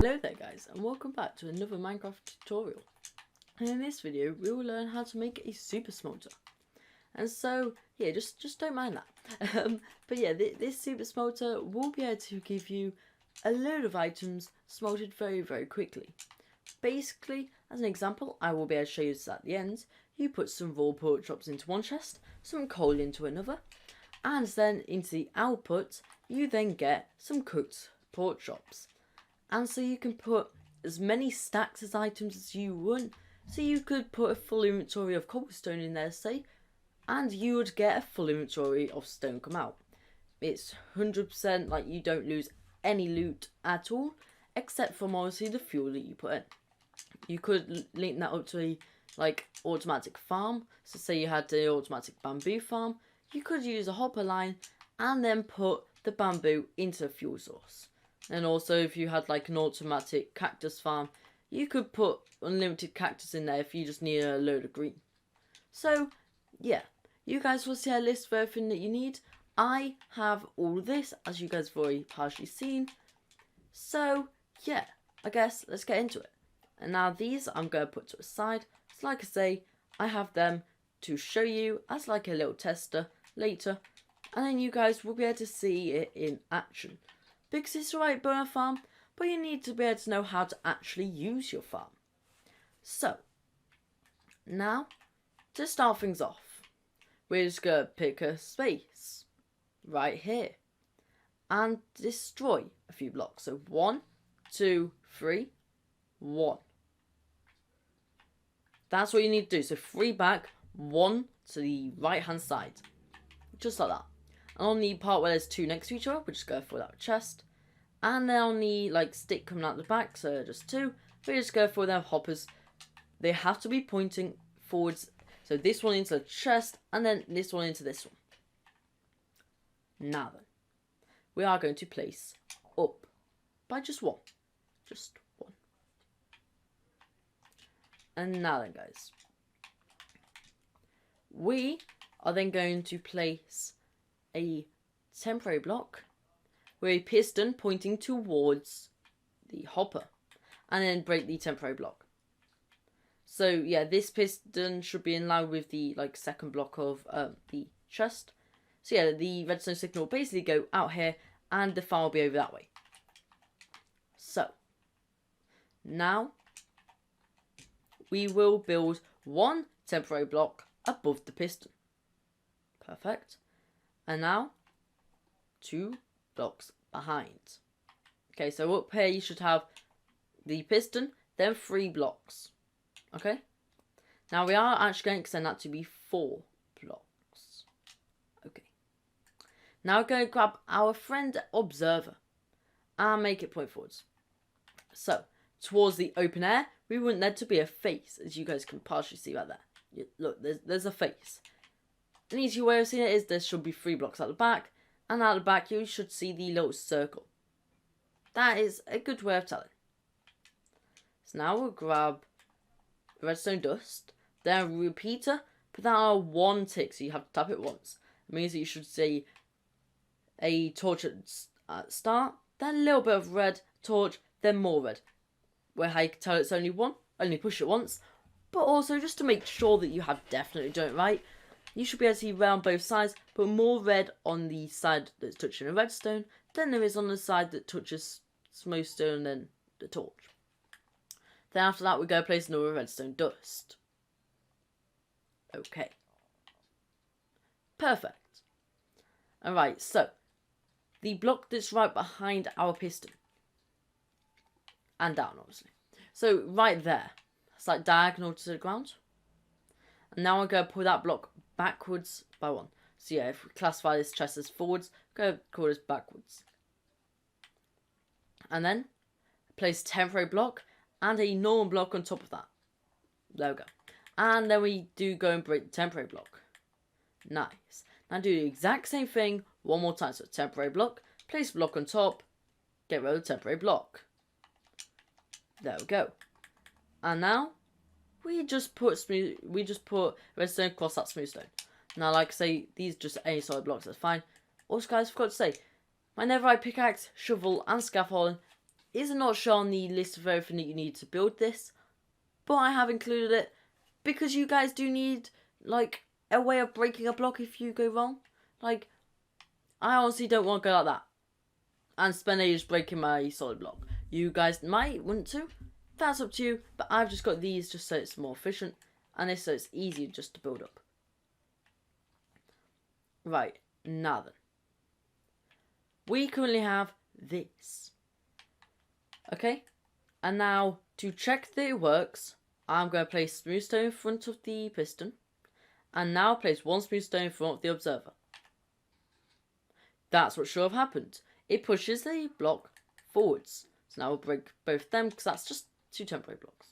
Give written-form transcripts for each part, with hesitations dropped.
Hello there guys, and welcome back to another Minecraft tutorial. And in this video we will learn how to make a super smelter. And so yeah, just don't mind that. But yeah, this super smelter will be able to give you a load of items smelted very quickly. Basically, as an example, I will be able to show you this at the end. You put some raw pork chops into one chest, some coal into another, and then into the output you then get some cooked pork chops. And so you can put as many stacks as items as you want. So you could put a full inventory of cobblestone in there, say, and you would get a full inventory of stone come out. It's 100% like you don't lose any loot at all, except from obviously the fuel that you put in. You could link that up to a automatic farm. So say you had the automatic bamboo farm, you could use a hopper line and then put the bamboo into a fuel source. And also if you had like an automatic cactus farm, you could put unlimited cactus in there if you just need a load of green. So yeah, you guys will see a list of everything that you need. I have all this, as you guys have already partially seen. So yeah, I guess let's get into it. And now these I'm going to put to a side. So like I say, I have them to show you as like a little tester later. And then you guys will be able to see it in action. Because it's alright building a farm, but you need to be able to know how to actually use your farm. So, now, to start things off, we're just going to pick a space right here and destroy a few blocks. So 1, 2, 3, 1. That's what you need to do. So 3 back, 1 to the right hand side. Just like that. And on the part where there's 2 next to each other, we'll just go for that chest. And then on the stick coming out the back, so just 2, we just go for their hoppers. They have to be pointing forwards. So this one into the chest, and then this one into this one. Now then, we are going to place up by just 1. Just 1. And now then guys, we are then going to place a temporary block with a piston pointing towards the hopper, and then break the temporary block. So yeah, this piston should be in line with the second block of the chest. So yeah, the redstone signal will basically go out here and the fire will be over that way. So now we will build 1 temporary block above the piston. Perfect. And now 2 blocks behind. Okay, so up here you should have the piston, then 3 blocks. Okay. Now we are actually going to extend that to be 4 blocks. Okay. Now we're going to grab our friend observer and make it point forwards. So towards the open air, we want there to be a face, as you guys can partially see right there. Look, there's a face. An easy way of seeing it is there should be 3 blocks at the back, and at the back you should see the little circle. That is a good way of telling. So now we'll grab redstone dust, then a repeater, put that on 1 tick, so you have to tap it once. It means that you should see a torch at start, then a little bit of red, torch, then more red. Where how you can tell it's only 1, only push it once, but also just to make sure that you have definitely done it right, you should be able to see red on both sides, but more red on the side that's touching a redstone than there is on the side that touches smokestone and then the torch. Then after that we go place another redstone dust. Okay. Perfect. Alright, so the block that's right behind our piston. And down obviously. So right there. It's like diagonal to the ground. And now I'm going to pull that block backwards by 1. So yeah, if we classify this chest as forwards, go call this backwards. And then place a temporary block and a normal block on top of that. There we go. And then we do go and break the temporary block. Nice. Now do the exact same thing 1 more time. So temporary block, place block on top, get rid of the temporary block. There we go. And now we just put redstone across that smooth stone. Now, like I say, these are just any solid blocks, that's fine. Also, guys, forgot to say, my netherite pickaxe, shovel, and scaffolding is not shown on the list of everything that you need to build this, but I have included it because you guys do need, like, a way of breaking a block if you go wrong. Like, I honestly don't want to go like that and spend ages breaking my solid block. You guys might want to. That's up to you, but I've just got these just so it's more efficient, and this so it's easier just to build up. Right, now then. We currently have this. Okay, and now to check that it works, I'm going to place smooth stone in front of the piston, and now place one smooth stone in front of the observer. That's what should have happened. It pushes the block forwards. So now we'll break both of them because that's just 2 temporary blocks.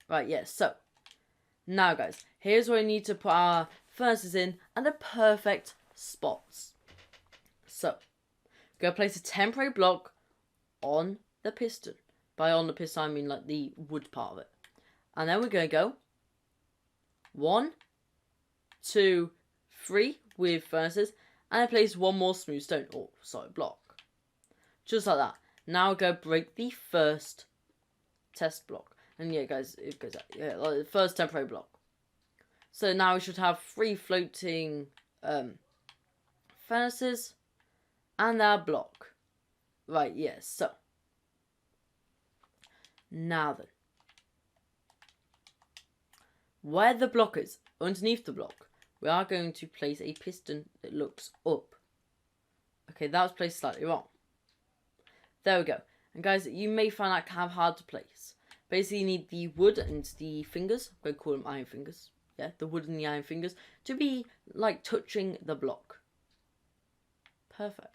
Right, yes, so now guys, here's where we need to put our furnaces in and the perfect spots. So, we're going to place a temporary block on the piston. By on the piston, I mean like the wood part of it. And then we're going to go 1, 2, 3 with furnaces, and I place one more smooth stone or solid block. Just like that. Now we're going to break the first test block. And yeah, guys, it goes out. Yeah, like the first temporary block. So now we should have 3 floating furnaces and our block. Right, yes, so. Now then. Where the block is, underneath the block, we are going to place a piston that looks up. Okay, that was placed slightly wrong. There we go. And guys, you may find that kind of hard to place. Basically, you need the wood and the fingers. I'm going to call them iron fingers. Yeah, the wood and the iron fingers to be like touching the block. Perfect.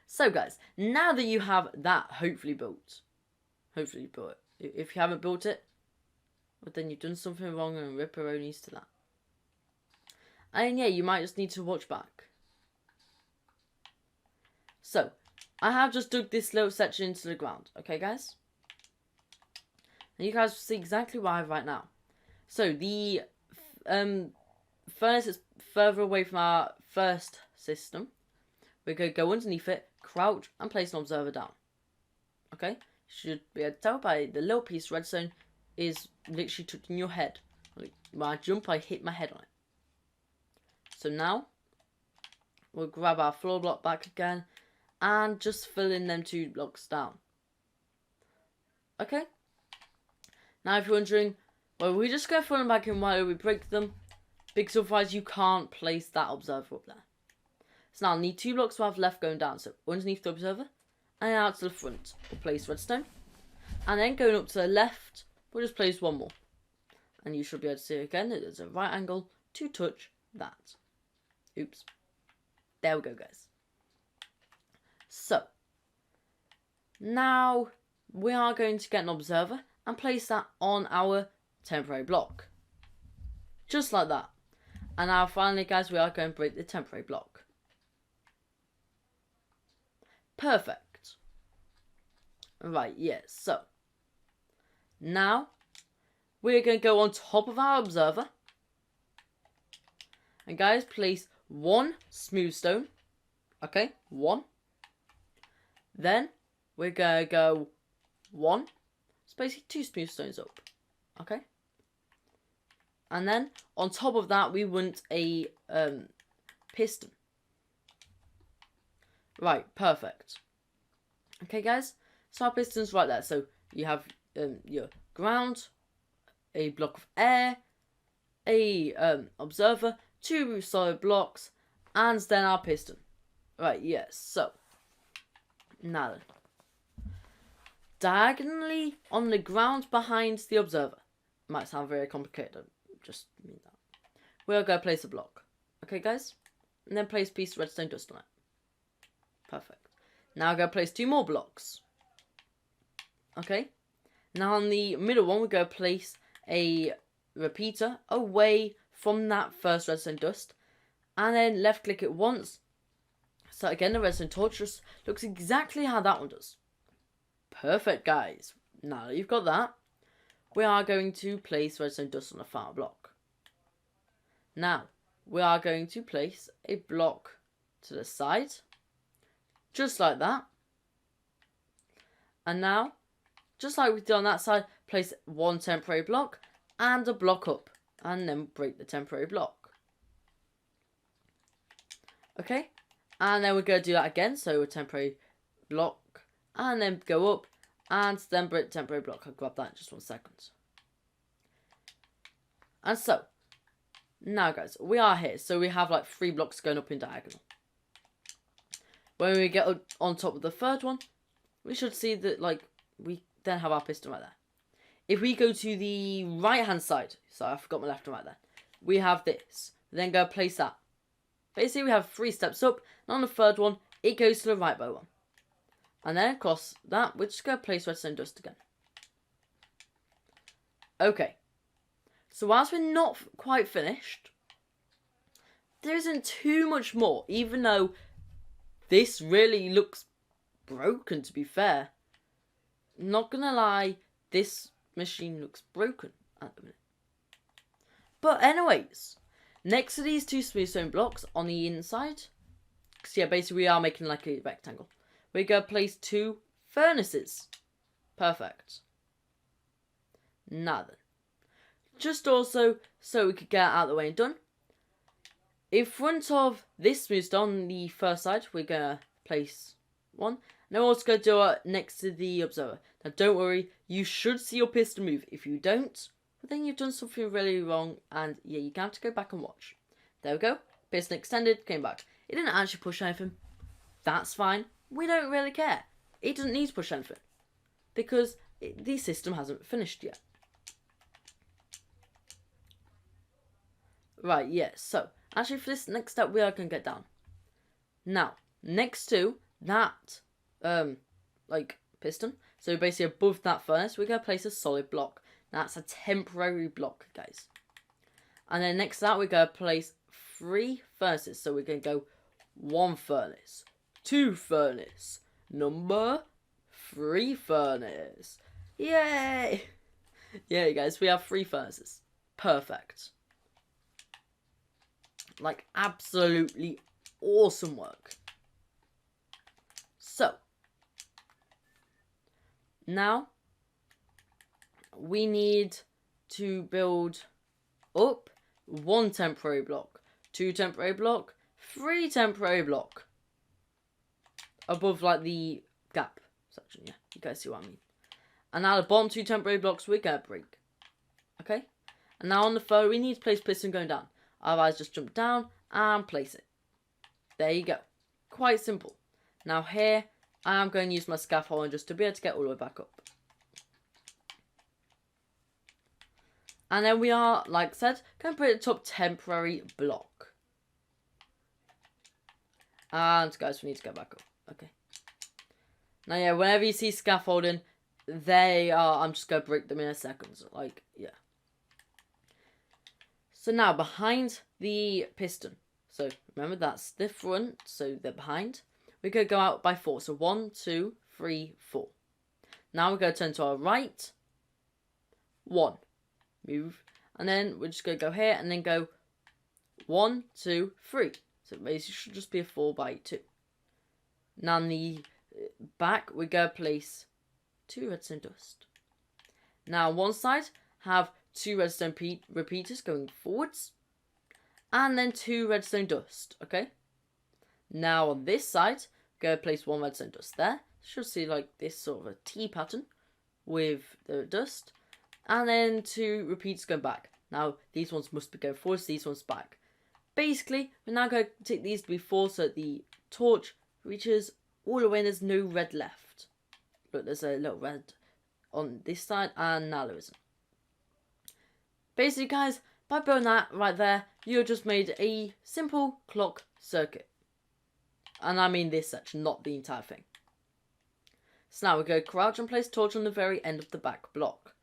So guys, now that you have that hopefully built. Hopefully you built it. If you haven't built it, well, then you've done something wrong and ripperonis to that. And yeah, you might just need to watch back. So, I have just dug this little section into the ground. Okay, guys? And you guys will see exactly why right now. So, the furnace is further away from our first system. We're going to go underneath it, crouch, and place an observer down. Okay? You should be able to tell by the little piece of redstone is literally touching your head. When I jump, I hit my head on it. So now, we'll grab our floor block back again and just fill in them 2 blocks down. Okay? Now if you're wondering, well, we just go fill them back in while we break them, because otherwise you can't place that observer up there. So now I'll need 2 blocks to have left going down. So underneath the observer, and then out to the front, we'll place redstone. And then going up to the left, we'll just place 1 more. And you should be able to see again that there's a right angle to touch that. Oops. There we go, guys. So, now we are going to get an observer and place that on our temporary block. Just like that. And now finally, guys, we are going to break the temporary block. Perfect. Right, yes, so. Now, we're going to go on top of our observer. And guys, place 1 smooth stone. Okay, 1. Then, we're going to go 1. It's basically 2 smooth stones up. Okay. And then, on top of that, we want a piston. Right, perfect. Okay, guys. So our piston's right there. So, you have your ground, a block of air, a observer, 2 solid blocks, and then our piston. Right, yes, so. Now then. Diagonally on the ground behind the observer. Might sound very complicated, I just mean that. We're going to place a block. Okay, guys? And then place a piece of redstone dust on it. Perfect. Now I'm going to place 2 more blocks. Okay? Now on the middle one, we're going to place a repeater away from that first redstone dust. And then left click it once. So again, the redstone torch just looks exactly how that one does. Perfect, guys. Now that you've got that, we are going to place redstone dust on a final block. Now, we are going to place a block to the side, just like that. And now, just like we did on that side, place one temporary block and a block up, and then break the temporary block. Okay, and then we're going to do that again, so a temporary block, and then go up, and then break the temporary block. I'll grab that in just 1 second. And so, now guys, we are here, so we have like 3 blocks going up in diagonal. When we get on top of the third one, we should see that like we then have our piston right there. If we go to the right hand side, so I forgot my left and right there, we have this. Then go place that. Basically we have 3 steps up, and on the third one, it goes to the right by 1. And then across that, we're just going to place redstone dust again. Okay. So whilst we're not quite finished, there isn't too much more, even though this really looks broken, to be fair. Not gonna lie, this machine looks broken at the minute. But anyways, next to these 2 smooth stone blocks on the inside, because yeah, basically we are making like a rectangle, we're going to place 2 furnaces. Perfect. Now then, just also so we could get out of the way and done, in front of this smooth stone on the first side, we're going to place 1. And then we're also going to do it next to the observer. Now don't worry, you should see your piston move. If you don't, well, then you've done something really wrong, and yeah, you're going to have to go back and watch. There we go. Piston extended, came back. It didn't actually push anything. That's fine. We don't really care. It doesn't need to push anything, because the system hasn't finished yet. Right, yeah, so actually for this next step we are going to get down. Now, next to that, like, piston, so basically above that furnace, we're going to place a solid block. That's a temporary block, guys. And then next to that, we're going to place 3 furnaces. So we're going to go 1 furnace, 2 furnace, number 3 furnace. Yay! Yeah, guys, we have 3 furnaces. Perfect. Like, absolutely awesome work. So, now we need to build up 1 temporary block, 2 temporary block, 3 temporary block above like the gap section. Yeah, you guys see what I mean. And now the bottom 2 temporary blocks we're going to break. Okay? And now on the third, we need to place piston going down. Otherwise, just jump down and place it. There you go. Quite simple. Now here, I'm going to use my scaffolding just to be able to get all the way back up. And then we are, like I said, going to put the top temporary block. And guys, we need to go back up. Okay. Now yeah, whenever you see scaffolding, they are, I'm just going to break them in a second. Like, yeah. So now behind the piston. So remember that's the front, so they're behind. We're going to go out by 4. So 1, 2, 3, 4. Now we're going to turn to our right. 1. Move. And then we're just going to go here and then go 1, 2, 3. So it basically should just be a 4 by 2. Now on the back, we're going to place 2 redstone dust. Now on one side, have 2 redstone repeaters going forwards. And then 2 redstone dust. Okay. Now on this side, go place 1 redstone dust there. Should see like this sort of a T pattern with the dust. And then 2 repeats going back. Now these ones must be going forwards, these ones back. Basically, we're now going to take these to be 4 so that the torch reaches all the way and there's no red left. Look, there's a little red on this side and now there isn't. Basically, guys, by building that right there, you just made a simple clock circuit. And I mean this section, not the entire thing. So now we're going to crouch and place torch on the very end of the back block.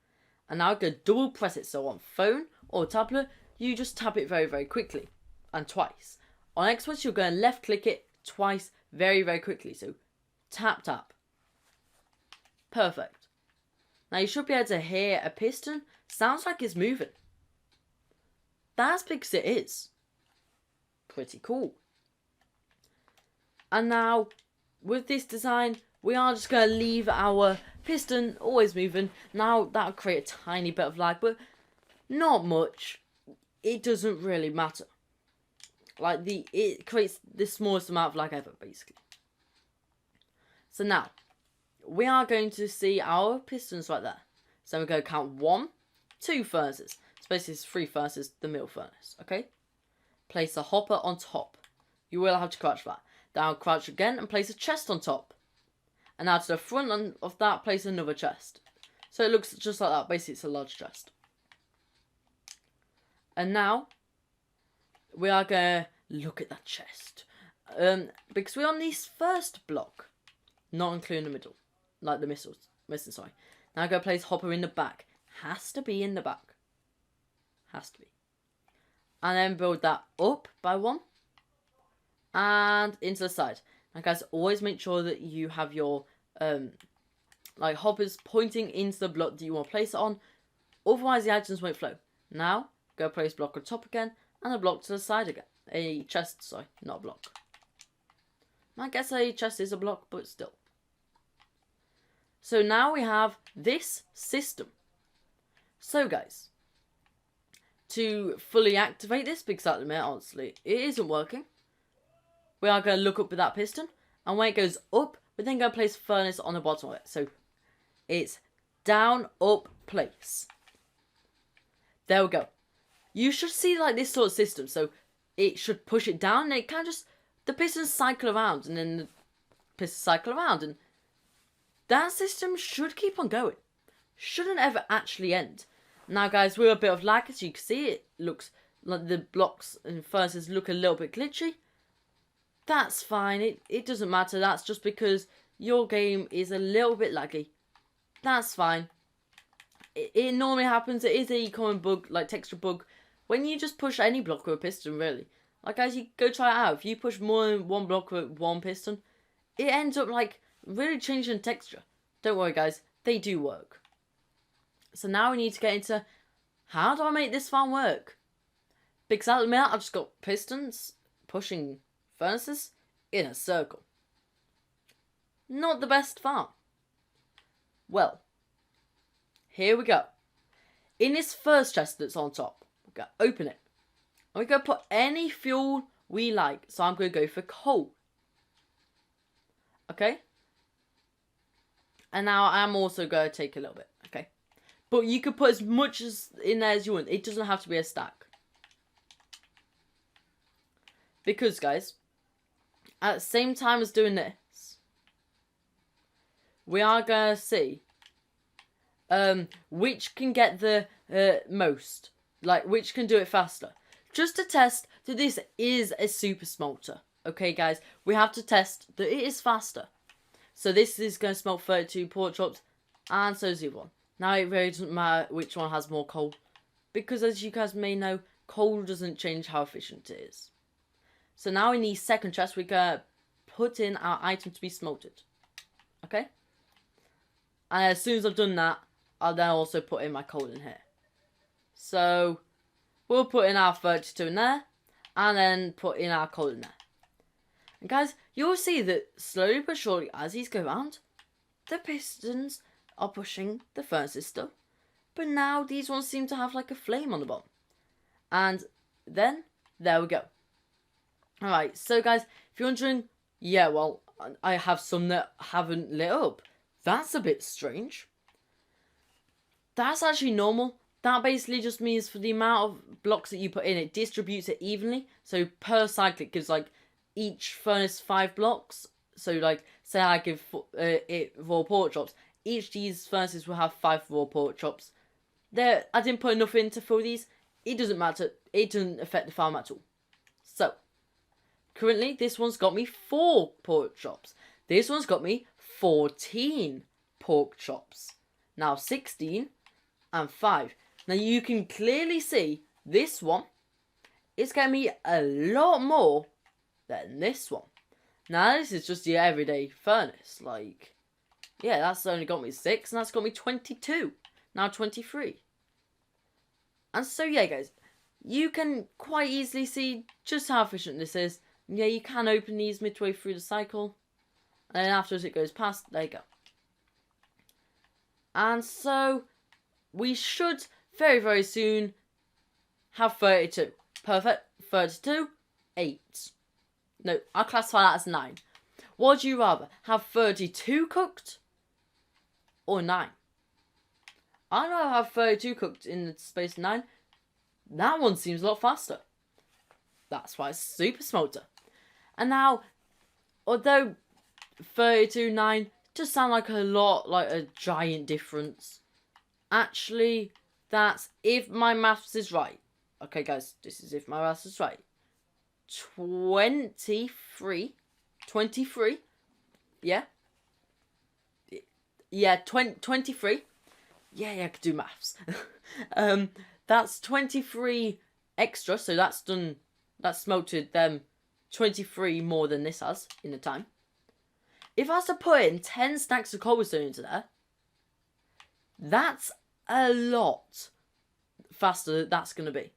And now we're going to double press it. So on phone or tablet, you just tap it very, very quickly. And twice. On Xbox, you're going to left click it twice very, very quickly. So tap, tap. Perfect. Now you should be able to hear a piston. Sounds like it's moving. That's because it is. Pretty cool. And now, with this design, we are just going to leave our piston always moving. Now, that'll create a tiny bit of lag, but not much. It doesn't really matter. Like, it creates the smallest amount of lag ever, basically. So now, we are going to see our pistons right there. So we're going to count 1, 2 furnaces. So basically, it's 3 furnaces, the middle furnace, okay? Place a hopper on top. You will have to crouch that. Down, crouch again, and place a chest on top. And now to the front of that, place another chest. So it looks just like that. Basically, it's a large chest. And now, we are going to look at that chest. Because we're on this first block. Not including the middle. Like the missile, sorry. Now go place hopper in the back. Has to be in the back. Has to be. And then build that up by 1. And into the side. Now guys, always make sure that you have your like hoppers pointing into the block that you want to place it on. Otherwise the items won't flow. Now, go place block on top again. And a block to the side again. A chest, sorry, not a block. I guess a chest is a block, but still. So now we have this system. So guys, to fully activate this, because at the minute, honestly, it isn't working. We are going to look up with that piston. And when it goes up, we're then going to place furnace on the bottom of it. So it's down, up, place. There we go. You should see like this sort of system. So it should push it down and it can just, the pistons cycle around and then the pistons cycle around. And that system should keep on going. Shouldn't ever actually end. Now guys, we're a bit of lag, as you can see. It looks like the blocks and furnaces look a little bit glitchy. That's fine. It doesn't matter. That's just because your game is a little bit laggy. That's fine. It normally happens. It is a common bug, like texture bug, when you just push any block with a piston, really. Like, guys, you go try it out. If you push more than one block with one piston, it ends up, like, really changing texture. Don't worry, guys. They do work. So now we need to get into, how do I make this farm work? Because at the minute, I've just got pistons pushing furnaces in a circle. Not the best farm. Well, here we go. In this first chest that's on top, we're going to open it. And we're going to put any fuel we like. So I'm going to go for coal. Okay? And now I'm also going to take a little bit. Okay? But you can put as much as in there as you want. It doesn't have to be a stack. Because, guys, at the same time as doing this, we are going to see which can get the most. Like, which can do it faster. Just to test that this is a super smelter. Okay, guys? We have to test that it is faster. So this is going to smelt 32 pork chops. And so is the other one. Now, it really doesn't matter which one has more coal. Because as you guys may know, coal doesn't change how efficient it is. So now in the second chest, we're going to put in our item to be smelted. Okay? And as soon as I've done that, I'll then also put in my coal in here. So, we'll put in our 32 in there. And then put in our coal in there. And guys, you'll see that slowly but surely, as these go around, the pistons are pushing the furnaces still. But now these ones seem to have like a flame on the bottom. And then, there we go. Alright, so guys, if you're wondering, yeah, well, I have some that haven't lit up. That's a bit strange. That's actually normal. That basically just means for the amount of blocks that you put in, it distributes it evenly. So per cycle, it gives like each furnace 5 blocks. So like, say I give it raw pork chops. Each of these furnaces will have 5 raw pork chops. I didn't put enough in to fill these. It doesn't matter. It doesn't affect the farm at all. So, currently, this one's got me 4 pork chops. This one's got me 14 pork chops. Now 16 and 5. Now you can clearly see this one is getting me a lot more than this one. Now this is just the everyday furnace. Like, yeah, that's only got me 6 and that's got me 22. Now 23. And so yeah, guys, you can quite easily see just how efficient this is. Yeah, you can open these midway through the cycle. And then afterwards it goes past. There you go. And so we should very, very soon have 32. Perfect. 32. 8. No, I'll classify that as 9. What would you rather? Have 32 cooked or 9? I'd rather have 32 cooked in the space of 9. That one seems a lot faster. That's why it's Super Smelter. And now, although 32, 9 just sound like a giant difference, actually, that's if my maths is right. Okay, guys, this is if my maths is right. 23. Yeah. Yeah, 23. Yeah, I could do maths. That's 23 extra, so that's smelted them 23 more than this has in the time. If I was to put in 10 stacks of cobblestone into there, that's a lot faster that's going to be.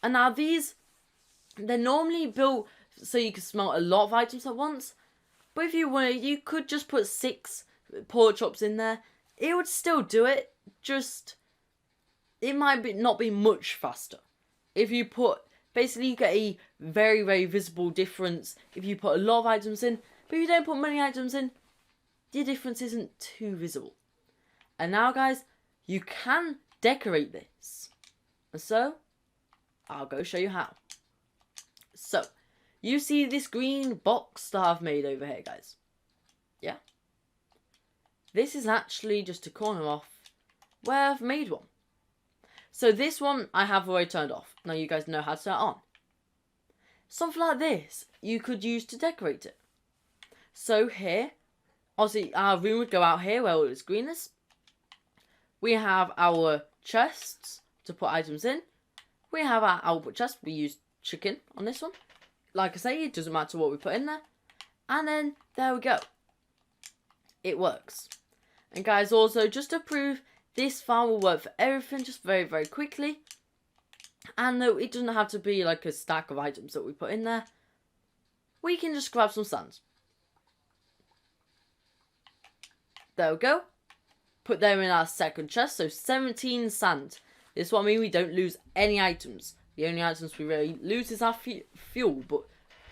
And now these, they're normally built so you can smelt a lot of items at once. But if you wanted, you could just put 6 pork chops in there. It would still do it, just it might not be much faster. If you put, basically you get a very, very visible difference if you put a lot of items in. But if you don't put many items in, the difference isn't too visible. And now, guys, you can decorate this. And so, I'll go show you how. So, you see this green box that I've made over here, guys? Yeah? This is actually just a corner off where I've made one. So this one I have already turned off. Now you guys know how to turn it on. Something like this you could use to decorate it. So here, obviously our room would go out here where all this green is. We have our chests to put items in. We have our output chest. We use chicken on this one. Like I say, it doesn't matter what we put in there. And then there we go. It works. And guys, also just to prove this farm will work for everything, just very, very quickly. And no, it doesn't have to be like a stack of items that we put in there. We can just grab some sand. There we go. Put them in our second chest, so 17 sand. This is what I mean, we don't lose any items. The only items we really lose is our fuel, but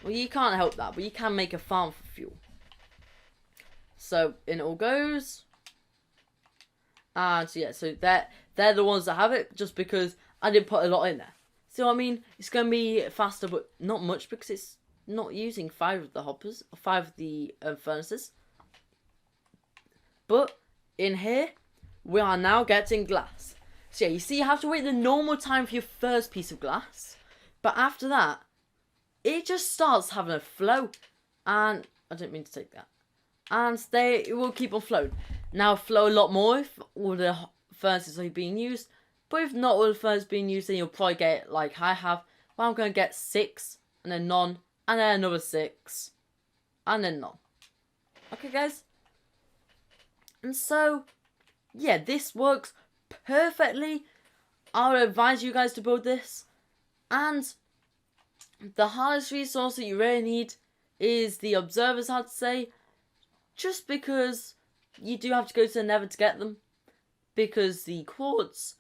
well, you can't help that, but you can make a farm for fuel. So in it all goes. And so yeah, so they're the ones that have it, just because I didn't put a lot in there. See what I mean? It's going to be faster, but not much, because it's not using 5 of the hoppers, or 5 of the furnaces. But in here, we are now getting glass. So yeah, you see, you have to wait the normal time for your first piece of glass. But after that, it just starts having a flow. And I didn't mean to take that. And it will keep on flowing. Now flow a lot more if all the furnaces are being used. But if not all the furnaces being used, then you'll probably get, like I have, well, I'm going to get 6, and then none, and then another 6, and then none. Okay, guys? And so, yeah, this works perfectly. I would advise you guys to build this. And the hardest resource that you really need is the observers, I'd say. Just because you do have to go to the nether to get them. Because the quartz.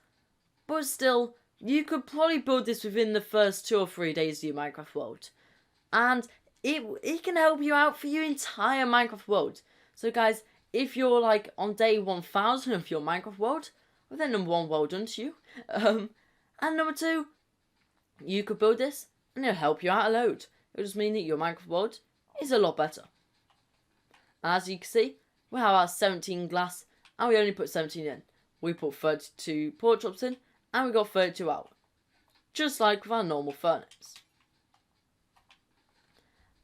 But still, you could probably build this within the first 2 or 3 days of your Minecraft world. And it can help you out for your entire Minecraft world. So guys, if you're like on day 1000 of your Minecraft world, well then number 1, well done to you. And number 2, you could build this and it'll help you out a load. It'll just mean that your Minecraft world is a lot better. And as you can see, we have our 17 glass and we only put 17 in. We put 32 pork chops in and we got 32 out. Just like with our normal furnace.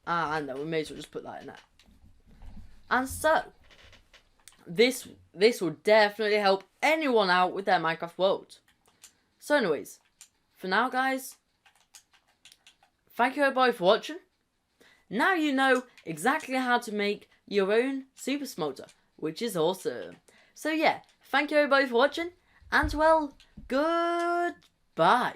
And then we may as well just put that in there. And so, this will definitely help anyone out with their Minecraft world. So anyways, for now guys, thank you everybody for watching. Now you know exactly how to make your own super smelter, which is awesome. So yeah, thank you everybody for watching, and well, goodbye.